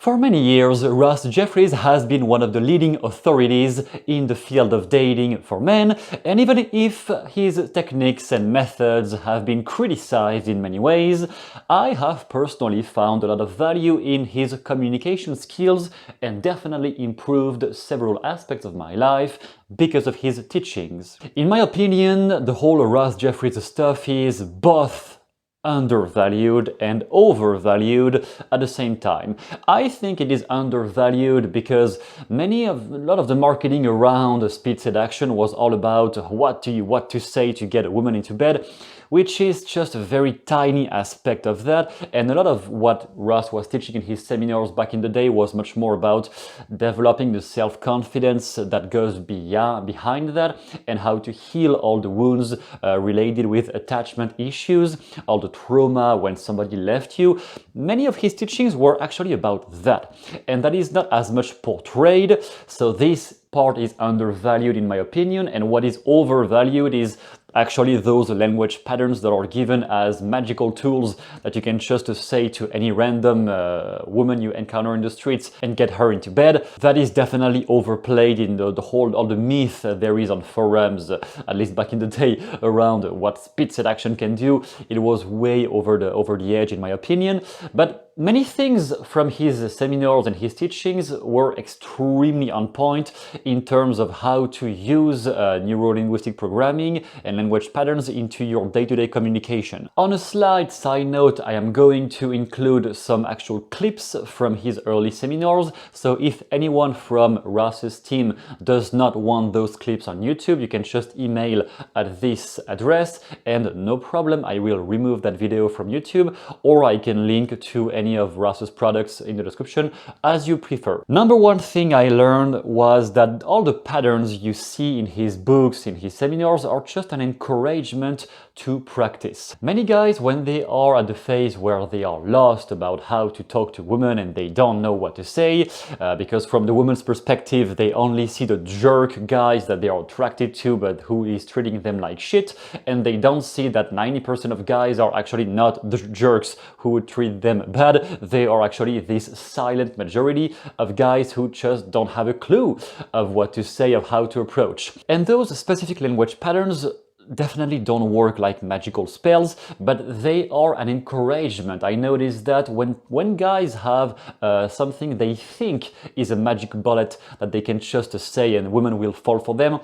For many years, Ross Jeffries has been one of the leading authorities in the field of dating for men, and even if his techniques and methods have been criticized in many ways, I have personally found a lot of value in his communication skills and definitely improved several aspects of my life because of his teachings. In my opinion, the whole Ross Jeffries stuff is both undervalued and overvalued at the same time. I think it is undervalued because a lot of the marketing around speed seduction was all about what to say to get a woman into bed, which is just a very tiny aspect of that, and a lot of what Ross was teaching in his seminars back in the day was much more about developing the self-confidence that goes behind that, and how to heal all the wounds related with attachment issues, all the trauma when somebody left you. Many of his teachings were actually about that, and that is not as much portrayed, so this part is undervalued in my opinion, and what is overvalued is actually those language patterns that are given as magical tools that you can just say to any random woman you encounter in the streets and get her into bed. That is definitely overplayed in all the myth there is on forums, at least back in the day, around what speed seduction can do. It was way over the edge in my opinion, but many things from his seminars and his teachings were extremely on point in terms of how to use neuro-linguistic programming and language patterns into your day-to-day communication. On a slight side note, I am going to include some actual clips from his early seminars, so if anyone from Ross's team does not want those clips on YouTube, you can just email at this address and no problem, I will remove that video from YouTube, or I can link to any of Ross's products in the description, as you prefer. Number one thing I learned was that all the patterns you see in his books, in his seminars, are just an encouragement to practice. Many guys, when they are at the phase where they are lost about how to talk to women and they don't know what to say, because from the woman's perspective they only see the jerk guys that they are attracted to but who is treating them like shit, and they don't see that 90% of guys are actually not the jerks who would treat them bad. They are actually this silent majority of guys who just don't have a clue of what to say, of how to approach. And those specific language patterns definitely don't work like magical spells, but they are an encouragement. I noticed that when guys have something they think is a magic bullet that they can just say and women will fall for them,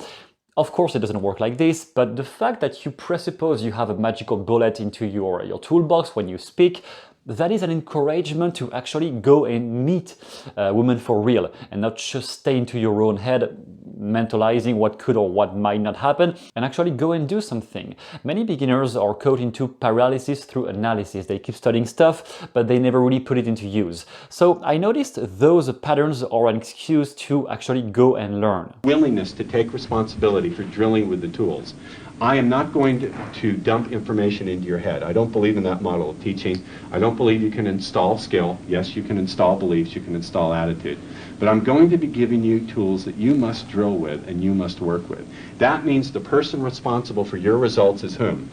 of course it doesn't work like this, but the fact that you presuppose you have a magical bullet into your toolbox when you speak, that is an encouragement to actually go and meet women for real and not just stay into your own head mentalizing what could or what might not happen, and actually go and do something. Many beginners are caught into paralysis through analysis. They keep studying stuff, but they never really put it into use. So I noticed those patterns are an excuse to actually go and learn. Willingness to take responsibility for drilling with the tools. I am not going to dump information into your head. I don't believe in that model of teaching. I don't believe you can install skill. Yes, you can install beliefs, you can install attitude. But I'm going to be giving you tools that you must drill with and you must work with. That means the person responsible for your results is whom?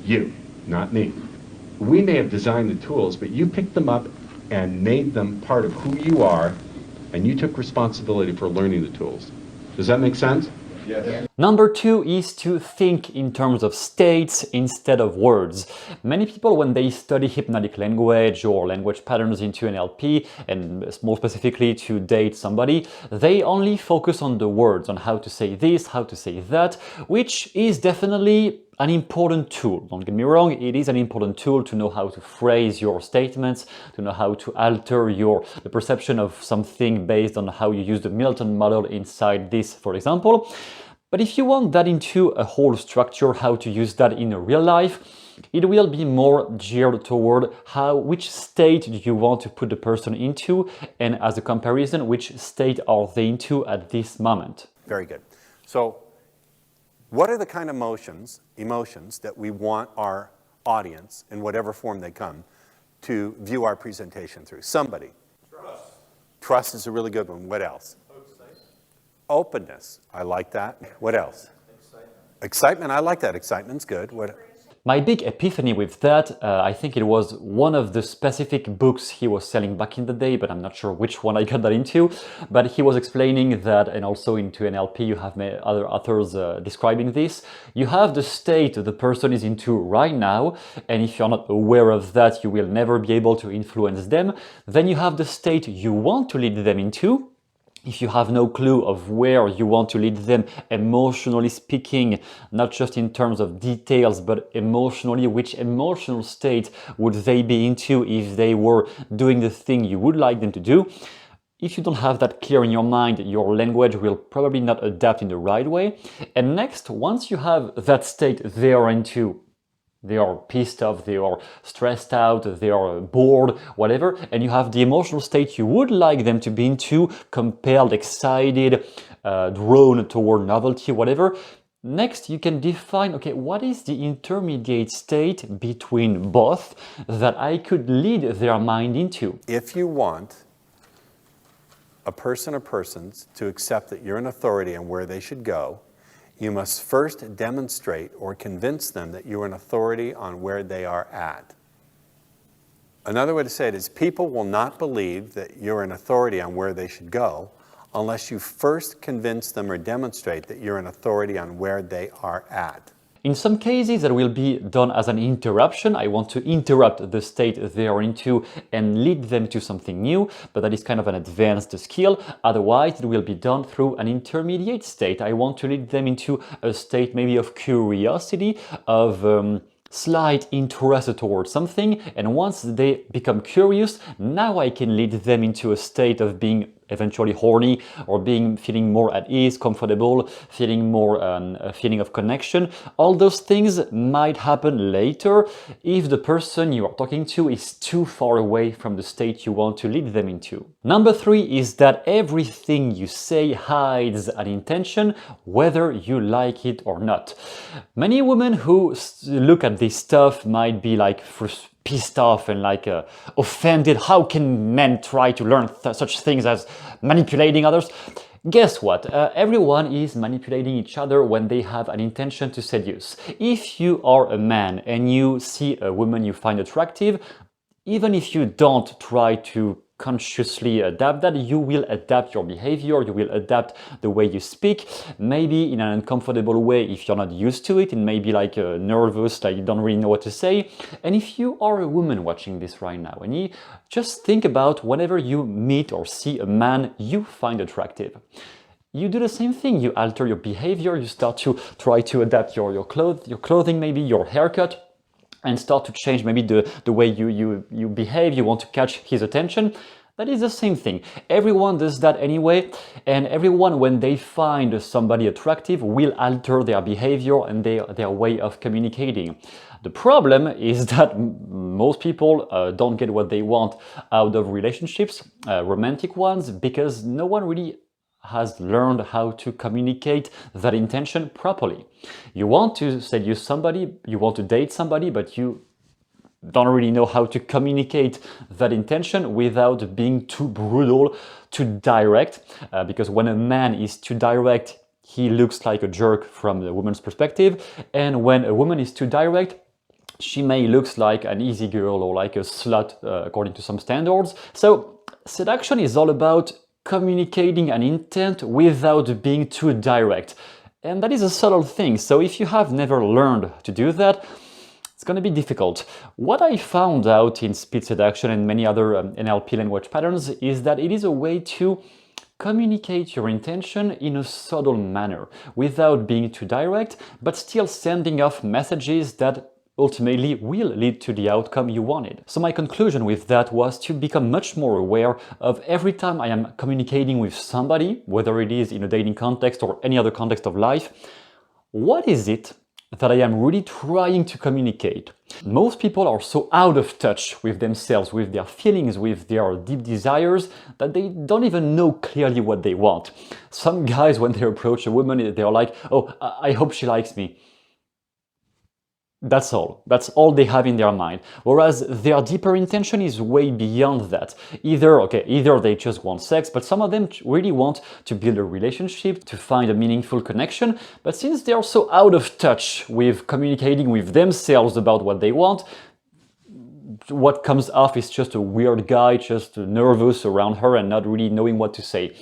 You, not me. We may have designed the tools, but you picked them up and made them part of who you are, and you took responsibility for learning the tools. Does that make sense? Yes. Number two is to think in terms of states instead of words. Many people, when they study hypnotic language or language patterns into NLP, and more specifically to date somebody, they only focus on the words, on how to say this, how to say that, which is definitely an important tool. Don't get me wrong, it is an important tool to know how to phrase your statements, to know how to alter the perception of something based on how you use the Milton model inside this, for example. But if you want that into a whole structure, how to use that in real life, it will be more geared toward which state do you want to put the person into, and as a comparison, which state are they into at this moment. Very good. So what are the kind of emotions that we want our audience, in whatever form they come, to view our presentation through? Somebody. Trust. Trust is a really good one. What else? Openness. I like that. What else? Excitement. Excitement. I like that. Excitement's good. What? My big epiphany with that, I think it was one of the specific books he was selling back in the day, but I'm not sure which one I got that into. But he was explaining that, and also into NLP, you have other authors describing this. You have the state the person is into right now, and if you're not aware of that, you will never be able to influence them. Then you have the state you want to lead them into. If you have no clue of where you want to lead them, emotionally speaking, not just in terms of details, but emotionally, which emotional state would they be into if they were doing the thing you would like them to do? If you don't have that clear in your mind, your language will probably not adapt in the right way. And next, once you have that state they are into, they are pissed off, they are stressed out, they are bored, whatever, and you have the emotional state you would like them to be into, compelled, excited, drawn toward novelty, whatever. Next, you can define, okay, what is the intermediate state between both that I could lead their mind into? If you want a person or persons to accept that you're an authority on where they should go, you must first demonstrate or convince them that you're an authority on where they are at. Another way to say it is people will not believe that you're an authority on where they should go unless you first convince them or demonstrate that you're an authority on where they are at. In some cases, that will be done as an interruption. I want to interrupt the state they are into and lead them to something new, but that is kind of an advanced skill. Otherwise, it will be done through an intermediate state. I want to lead them into a state maybe of curiosity, of slight interest towards something, and once they become curious, now I can lead them into a state of being eventually horny, or feeling more at ease, comfortable, feeling more a feeling of connection. All those things might happen later if the person you are talking to is too far away from the state you want to lead them into. Number 3 is that everything you say hides an intention, whether you like it or not. Many women who look at this stuff might be like pissed off and like offended. How can men try to learn such things as manipulating others? Guess what? Everyone is manipulating each other when they have an intention to seduce. If you are a man and you see a woman you find attractive, even if you don't try to consciously adapt that, you will adapt your behavior, you will adapt the way you speak, maybe in an uncomfortable way if you're not used to it, and maybe like nervous, like you don't really know what to say. And if you are a woman watching this right now, and you just think about whenever you meet or see a man you find attractive, you do the same thing. You alter your behavior, you start to try to adapt your clothing, maybe your haircut, and start to change maybe the way you behave. You want to catch his attention. That is the same thing. Everyone does that anyway, and everyone, when they find somebody attractive, will alter their behavior and their way of communicating. The problem is that most people don't get what they want out of relationships, romantic ones, because no one really has learned how to communicate that intention properly. You want to seduce somebody, you want to date somebody, but you don't really know how to communicate that intention without being too brutal, too direct, because when a man is too direct, he looks like a jerk from the woman's perspective, and when a woman is too direct, she may look like an easy girl or like a slut according to some standards. So seduction is all about communicating an intent without being too direct. And that is a subtle thing, so if you have never learned to do that, it's going to be difficult. What I found out in speed seduction and many other NLP language patterns is that it is a way to communicate your intention in a subtle manner, without being too direct, but still sending off messages that ultimately will lead to the outcome you wanted. So my conclusion with that was to become much more aware of every time I am communicating with somebody, whether it is in a dating context or any other context of life, what is it that I am really trying to communicate? Most people are so out of touch with themselves, with their feelings, with their deep desires, that they don't even know clearly what they want. Some guys, when they approach a woman, they're like, oh, I hope she likes me. That's all. That's all they have in their mind. Whereas their deeper intention is way beyond that. Either they just want sex, but some of them really want to build a relationship, to find a meaningful connection. But since they are so out of touch with communicating with themselves about what they want, what comes off is just a weird guy, just nervous around her and not really knowing what to say.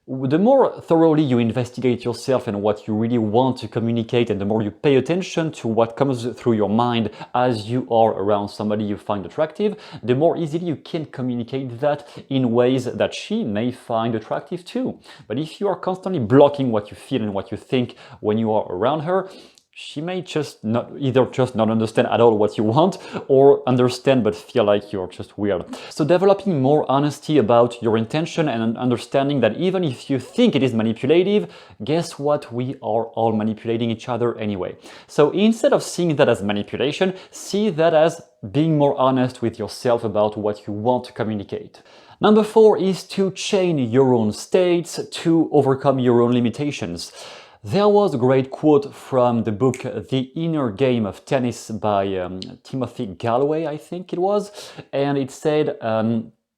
The more thoroughly you investigate yourself and what you really want to communicate, and the more you pay attention to what comes through your mind as you are around somebody you find attractive, the more easily you can communicate that in ways that she may find attractive too. But if you are constantly blocking what you feel and what you think when you are around her, she may just not understand at all what you want, or understand but feel like you're just weird. So developing more honesty about your intention and understanding that even if you think it is manipulative, guess what? We are all manipulating each other anyway. So instead of seeing that as manipulation, see that as being more honest with yourself about what you want to communicate. Number 4 is to chain your own states to overcome your own limitations. There was a great quote from the book The Inner Game of Tennis by Timothy Galloway, I think it was, and it said,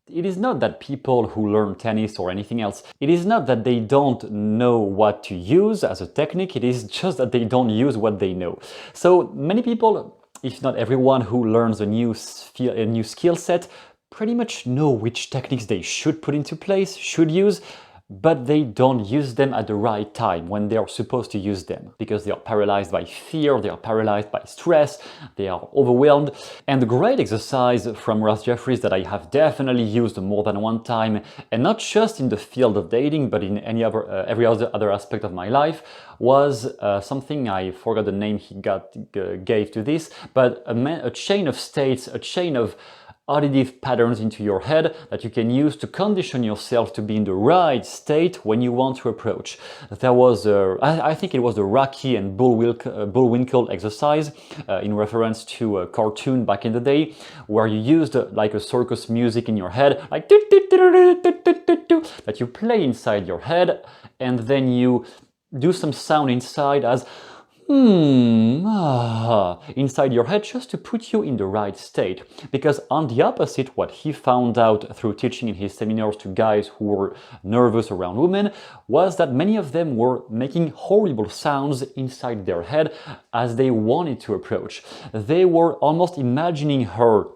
it is not that people who learn tennis or anything else, it is not that they don't know what to use as a technique, it is just that they don't use what they know. So many people, if not everyone who learns a new skill set, pretty much know which techniques they should put into place, should use, but they don't use them at the right time when they are supposed to use them, because they are paralyzed by fear, they are paralyzed by stress, they are overwhelmed. And the great exercise from Ross Jeffries that I have definitely used more than one time, and not just in the field of dating, but in every other aspect of my life, was something, I forgot the name he gave to this, but a chain of states, a chain of auditive patterns into your head that you can use to condition yourself to be in the right state when you want to approach. There was I think it was the Rocky and Bullwinkle exercise in reference to a cartoon back in the day, where you used like a circus music in your head, like that you play inside your head, and then you do some sound inside as inside your head, just to put you in the right state. Because on the opposite, what he found out through teaching in his seminars to guys who were nervous around women was that many of them were making horrible sounds inside their head as they wanted to approach. They were almost imagining her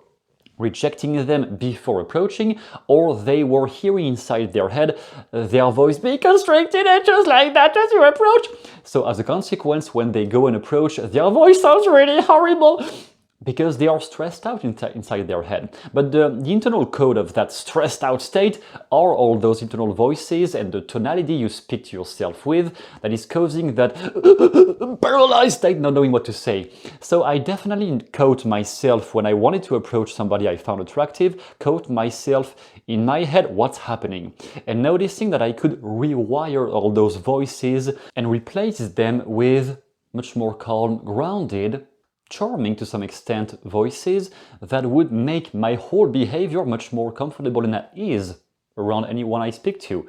rejecting them before approaching, or they were hearing inside their head their voice be constricted and just like that as you approach. So as a consequence, when they go and approach, their voice sounds really horrible because they are stressed out inside their head. But the internal code of that stressed out state are all those internal voices and the tonality you speak to yourself with that is causing that paralyzed state, not knowing what to say. So I definitely caught myself when I wanted to approach somebody I found attractive, caught myself in my head what's happening, and noticing that I could rewire all those voices and replace them with much more calm, grounded, charming to some extent voices that would make my whole behavior much more comfortable and at ease around anyone I speak to.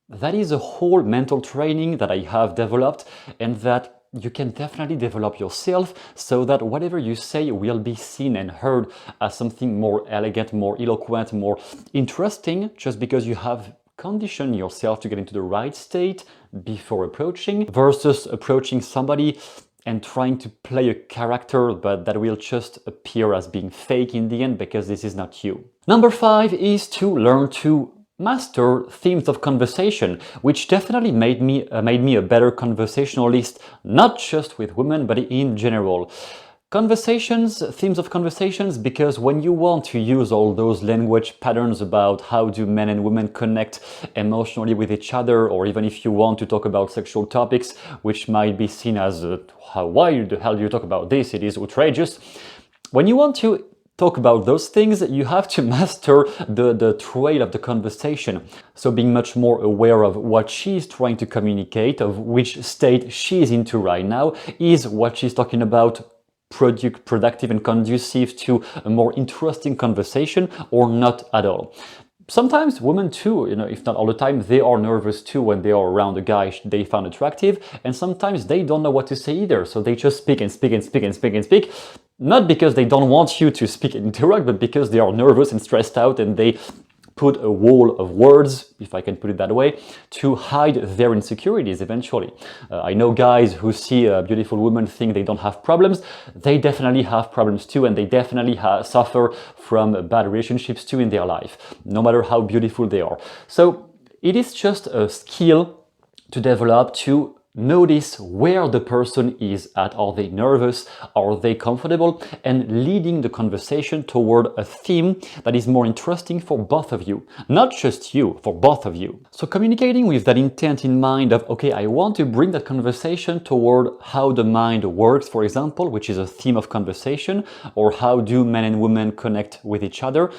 That is a whole mental training that I have developed, and that you can definitely develop yourself, so that whatever you say will be seen and heard as something more elegant, more eloquent, more interesting, just because you have conditioned yourself to get into the right state before approaching, versus approaching somebody and trying to play a character, but that will just appear as being fake in the end because this is not you. Number 5 is to learn to master themes of conversation, which definitely made me a better conversationalist, not just with women, but in general. Themes of conversations, because when you want to use all those language patterns about how do men and women connect emotionally with each other, or even if you want to talk about sexual topics, which might be seen as, why the hell do you talk about this? It is outrageous. When you want to talk about those things, you have to master the trail of the conversation. So being much more aware of what she's trying to communicate, of which state she's into right now, is what she's talking about productive and conducive to a more interesting conversation, or not at all. Sometimes women too, if not all the time, they are nervous too when they are around a guy they found attractive, and sometimes they don't know what to say either, so they just speak and speak and speak and speak and speak, not because they don't want you to speak and interact, but because they are nervous and stressed out, and they put a wall of words, if I can put it that way, to hide their insecurities eventually. I know guys who see a beautiful woman think they don't have problems. They definitely have problems too, and they definitely suffer from bad relationships too in their life, no matter how beautiful they are. So it is just a skill to develop to notice where the person is at. Are they nervous? Are they comfortable? And leading the conversation toward a theme that is more interesting for both of you. Not just you, for both of you. So communicating with that intent in mind of, okay, I want to bring that conversation toward how the mind works, for example, which is a theme of conversation, or how do men and women connect with each other,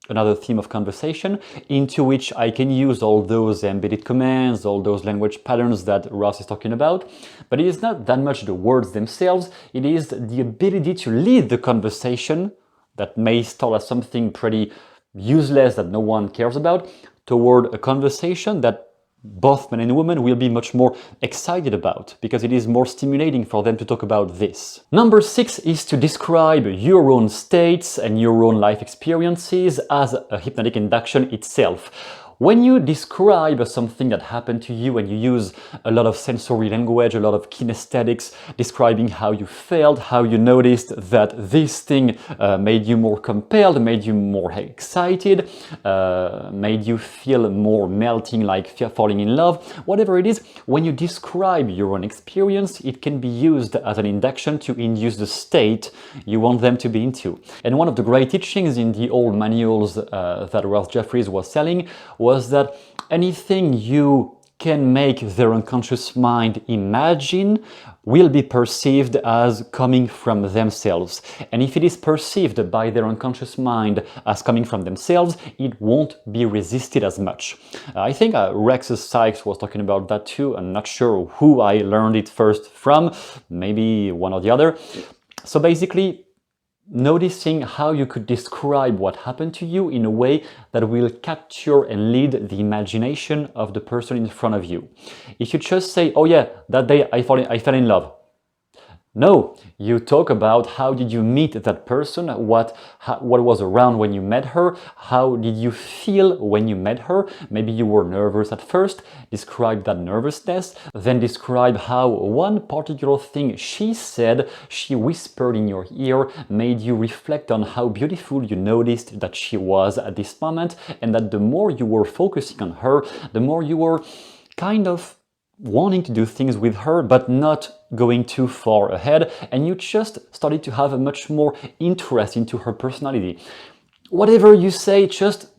another theme of conversation, into which I can use all those embedded commands, all those language patterns that Ross is talking about. But it is not that much the words themselves, it is the ability to lead the conversation that may start as something pretty useless that no one cares about, toward a conversation that both men and women will be much more excited about, because it is more stimulating for them to talk about this. Number 6 is to describe your own states and your own life experiences as a hypnotic induction itself. When you describe something that happened to you and you use a lot of sensory language, a lot of kinesthetics, describing how you felt, how you noticed that this thing made you more compelled, made you more excited, made you feel more melting, like falling in love, whatever it is, when you describe your own experience, it can be used as an induction to induce the state you want them to be into. And one of the great teachings in the old manuals that ROSS Jeffries was selling was that anything you can make their unconscious mind imagine will be perceived as coming from themselves. And if it is perceived by their unconscious mind as coming from themselves, it won't be resisted as much. I think Rex Sykes was talking about that too. I'm not sure who I learned it first from, maybe one or the other. So basically, noticing how you could describe what happened to you in a way that will capture and lead the imagination of the person in front of you. If you just say, oh yeah, that day I fell in love. No, you talk about how did you meet that person, what was around when you met her, how did you feel when you met her. Maybe you were nervous at first, describe that nervousness, then describe how one particular thing she said, she whispered in your ear, made you reflect on how beautiful you noticed that she was at this moment, and that the more you were focusing on her, the more you were kind of wanting to do things with her, but not going too far ahead, and you just started to have a much more interest into her personality. Whatever you say, just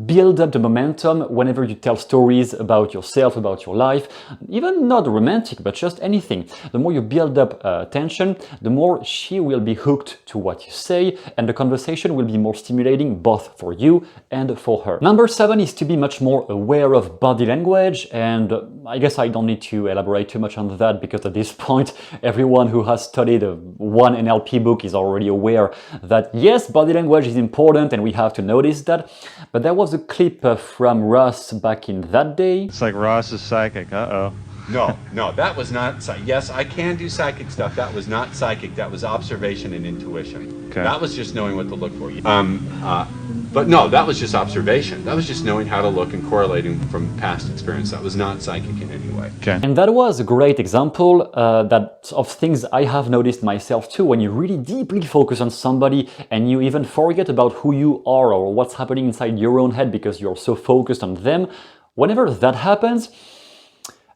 build up the momentum whenever you tell stories about yourself, about your life, even not romantic, but just anything. The more you build up tension, the more she will be hooked to what you say, and the conversation will be more stimulating both for you and for her. Number 7 is to be much more aware of body language, and I guess I don't need to elaborate too much on that, because at this point everyone who has studied one NLP book is already aware that yes, body language is important and we have to notice that. But there was a clip from Ross back in that day. It's like Ross is psychic. Uh-oh. No, that was not psychic. Yes, I can do psychic stuff. That was not psychic. That was observation and intuition. Okay. That was just knowing what to look for. But no, that was just observation. That was just knowing how to look and correlating from past experience. That was not psychic in any way. Okay. And that was a great example of things I have noticed myself too. When you really deeply focus on somebody and you even forget about who you are or what's happening inside your own head because you're so focused on them, whenever that happens,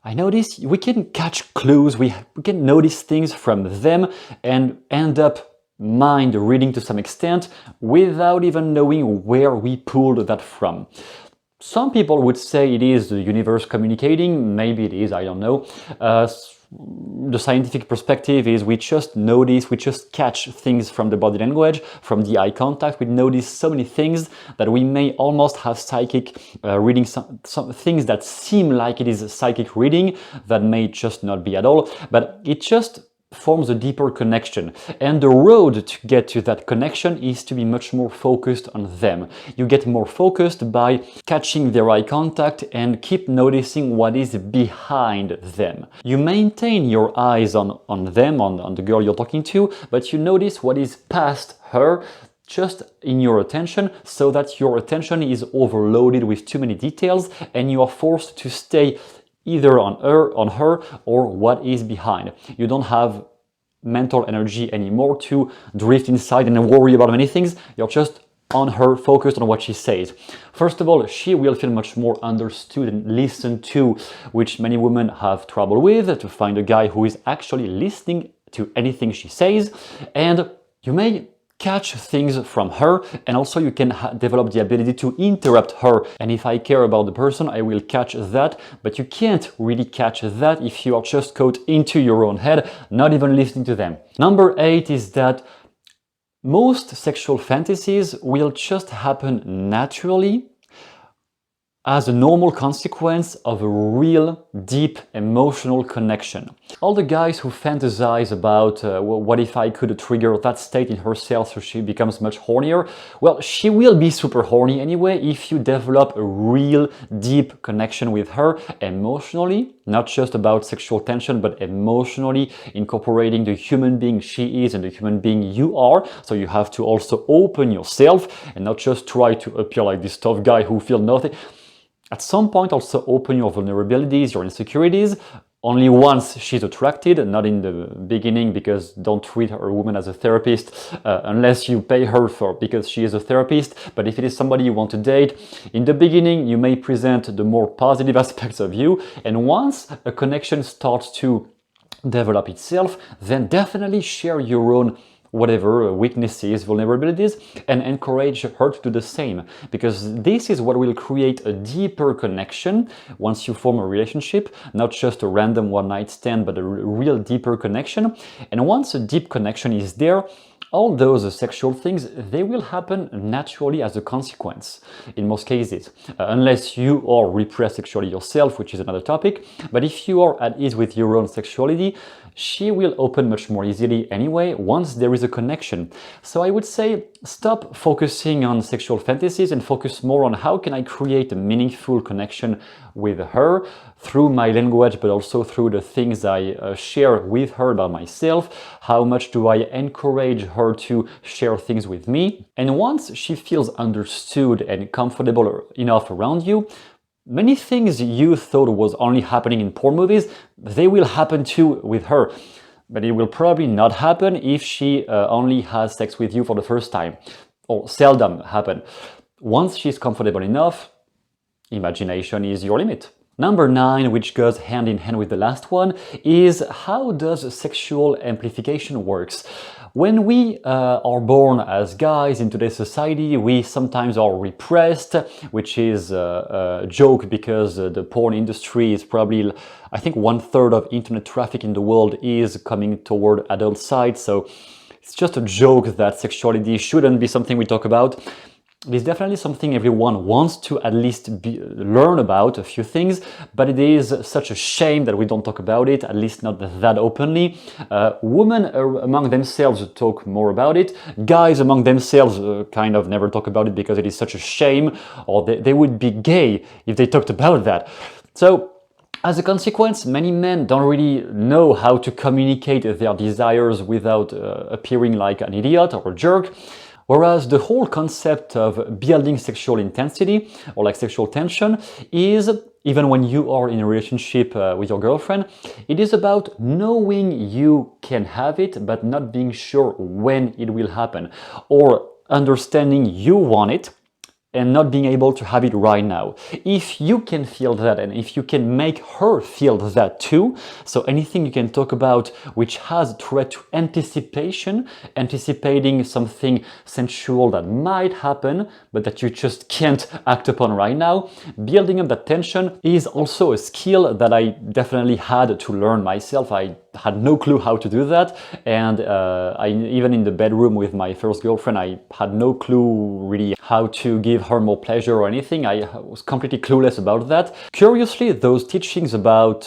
I notice we can catch clues, we can notice things from them and end up mind reading to some extent without even knowing where we pulled that from. Some people would say it is the universe communicating, maybe it is, I don't know. The scientific perspective is we just notice, we just catch things from the body language, from the eye contact. We notice so many things that we may almost have psychic reading, some things that seem like it is a psychic reading that may just not be at all, but it just forms a deeper connection. And the road to get to that connection is to be much more focused on them. You get more focused by catching their eye contact and keep noticing what is behind them. You maintain your eyes on them, on the girl you're talking to, but you notice what is past her, just in your attention, so that your attention is overloaded with too many details and you are forced to stay either on her or what is behind. You don't have mental energy anymore to drift inside and worry about many things. You're just on her, focused on what she says. First of all, she will feel much more understood and listened to, which many women have trouble with, to find a guy who is actually listening to anything she says. And you may catch things from her, and also you can develop the ability to interrupt her. And if I care about the person, I will catch that, but you can't really catch that if you are just caught into your own head, not even listening to them. Number 8 is that most sexual fantasies will just happen naturally as a normal consequence of a real deep emotional connection. All the guys who fantasize about what if I could trigger that state in herself so she becomes much hornier, well, she will be super horny anyway if you develop a real deep connection with her emotionally, not just about sexual tension, but emotionally incorporating the human being she is and the human being you are. So you have to also open yourself and not just try to appear like this tough guy who feels nothing. At some point, also open your vulnerabilities, your insecurities. Only once she's attracted, not in the beginning, because don't treat her a woman as a therapist unless you pay her because she is a therapist. But if it is somebody you want to date, in the beginning, you may present the more positive aspects of you. And once a connection starts to develop itself, then definitely share your own whatever weaknesses, vulnerabilities, and encourage her to do the same, because this is what will create a deeper connection once you form a relationship, not just a random one-night stand, but a real deeper connection. And once a deep connection is there, all those sexual things, they will happen naturally as a consequence in most cases, unless you are repressed sexually yourself, which is another topic. But if you are at ease with your own sexuality, she will open much more easily anyway once there is a connection. So I would say stop focusing on sexual fantasies and focus more on how can I create a meaningful connection with her through my language, but also through the things I share with her about myself. How much do I encourage her to share things with me? And once she feels understood and comfortable enough around you, many things you thought was only happening in porn movies, they will happen too with her. But it will probably not happen if she only has sex with you for the first time, or seldom happen. Once she's comfortable enough, imagination is your limit. Number 9, which goes hand in hand with the last one, is how does sexual amplification works? When we are born as guys in today's society, we sometimes are repressed, which is a joke because the porn industry is probably, I think 1/3 of internet traffic in the world is coming toward adult sites. So it's just a joke that sexuality shouldn't be something we talk about. It is definitely something everyone wants to at least learn about, a few things, but it is such a shame that we don't talk about it, at least not that openly. Women among themselves talk more about it. Guys among themselves kind of never talk about it because it is such a shame, or they would be gay if they talked about that. So, as a consequence, many men don't really know how to communicate their desires without appearing like an idiot or a jerk. Whereas the whole concept of building sexual intensity or like sexual tension is, even when you are in a relationship with your girlfriend, it is about knowing you can have it but not being sure when it will happen, or understanding you want it and not being able to have it right now. If you can feel that, and if you can make her feel that too, so anything you can talk about which has threat to anticipation, anticipating something sensual that might happen, but that you just can't act upon right now, building up that tension is also a skill that I definitely had to learn myself. I had no clue how to do that, and even in the bedroom with my first girlfriend, I had no clue really how to give her more pleasure or anything. I was completely clueless about that. Curiously, those teachings about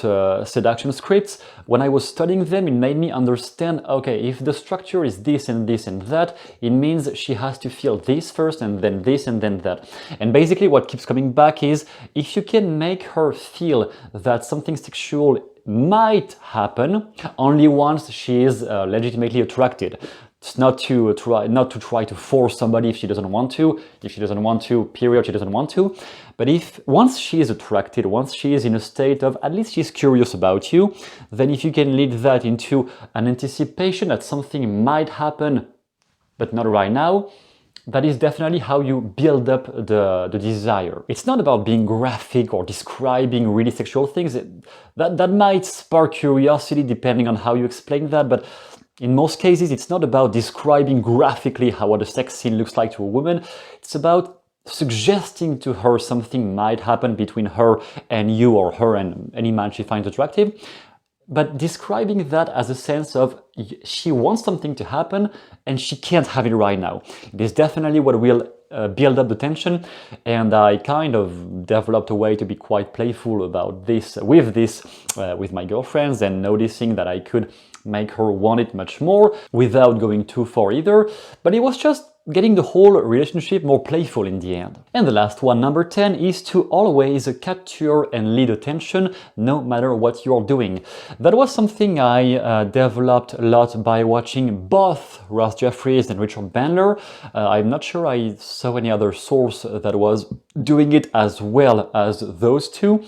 seduction scripts, when I was studying them, it made me understand, okay, if the structure is this and this and that, it means she has to feel this first and then this and then that. And basically what keeps coming back is, if you can make her feel that something sexual might happen only once she is legitimately attracted. It's not to try to force somebody if she doesn't want to. If she doesn't want to, period, she doesn't want to. But if once she is attracted, once she is in a state of at least she's curious about you, then if you can lead that into an anticipation that something might happen, but not right now, that is definitely how you build up the desire. It's not about being graphic or describing really sexual things. That might spark curiosity depending on how you explain that, but in most cases, it's not about describing graphically what a sex scene looks like to a woman. It's about suggesting to her something might happen between her and you, or her and any man she finds attractive. But describing that as a sense of she wants something to happen and she can't have it right now. It is definitely what will build up the tension, and I kind of developed a way to be quite playful about this, with my girlfriends, and noticing that I could make her want it much more without going too far either. But it was just getting the whole relationship more playful in the end. And the last one, number 10, is to always capture and lead attention no matter what you're doing. That was something I developed a lot by watching both Ross Jeffries and Richard Bandler. I'm not sure I saw any other source that was doing it as well as those two.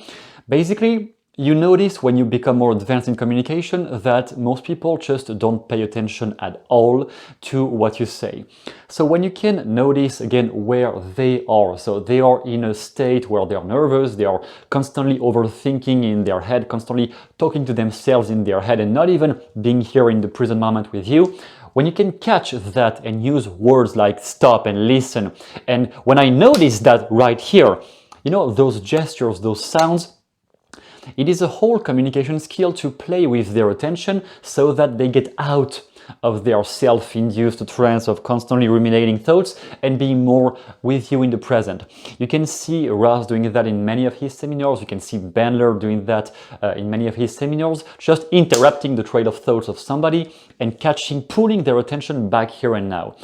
Basically, you notice when you become more advanced in communication that most people just don't pay attention at all to what you say. So when you can notice again where they are, so they are in a state where they are nervous, they are constantly overthinking in their head, constantly talking to themselves in their head and not even being here in the present moment with you. When you can catch that and use words like stop and listen, and when I notice that right here, you know, those gestures, those sounds, it is a whole communication skill to play with their attention so that they get out of their self-induced trance of constantly ruminating thoughts and being more with you in the present. You can see Ross doing that in many of his seminars. You can see Bandler doing that in many of his seminars, just interrupting the trail of thoughts of somebody and pulling their attention back here and now.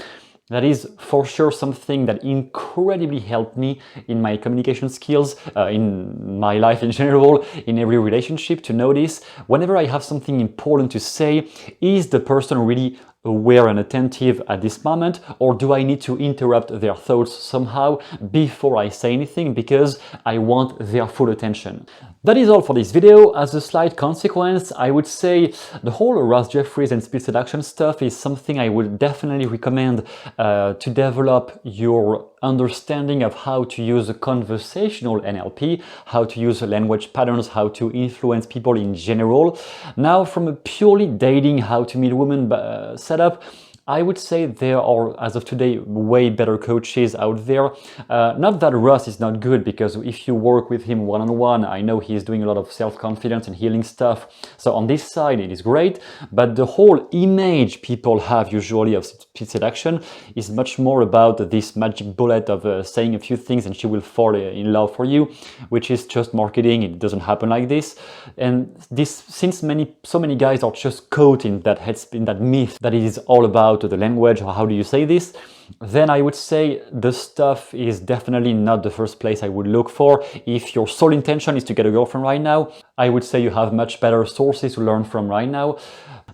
That is for sure something that incredibly helped me in my communication skills, in my life in general, in every relationship, to notice whenever I have something important to say, is the person really aware and attentive at this moment, or do I need to interrupt their thoughts somehow before I say anything because I want their full attention? That is all for this video. As a slight consequence, I would say the whole Ross Jeffries and speed seduction stuff is something I would definitely recommend to develop your understanding of how to use a conversational NLP, how to use language patterns, how to influence people in general. Now, from a purely dating, how to meet women setup, I would say there are, as of today, way better coaches out there. Not that Ross is not good, because if you work with him one-on-one, I know he's doing a lot of self-confidence and healing stuff. So on this side, it is great. But the whole image people have usually of speed seduction is much more about this magic bullet of saying a few things and she will fall in love for you, which is just marketing. It doesn't happen like this. And since so many guys are just caught in that myth that it is all about to the language, or how do you say this, then I would say the stuff is definitely not the first place I would look for. If your sole intention is to get a girlfriend right now, I would say you have much better sources to learn from right now.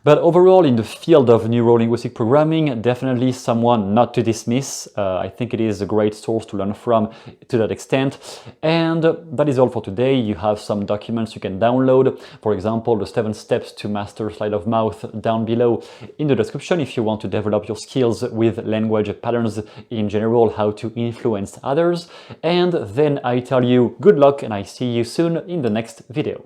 But overall, in the field of neuro-linguistic programming, definitely someone not to dismiss. I think it is a great source to learn from to that extent. And that is all for today. You have some documents you can download. For example, the 7 steps to master sleight of mouth down below in the description if you want to develop your skills with language patterns in general, how to influence others. And then I tell you good luck and I see you soon in the next video.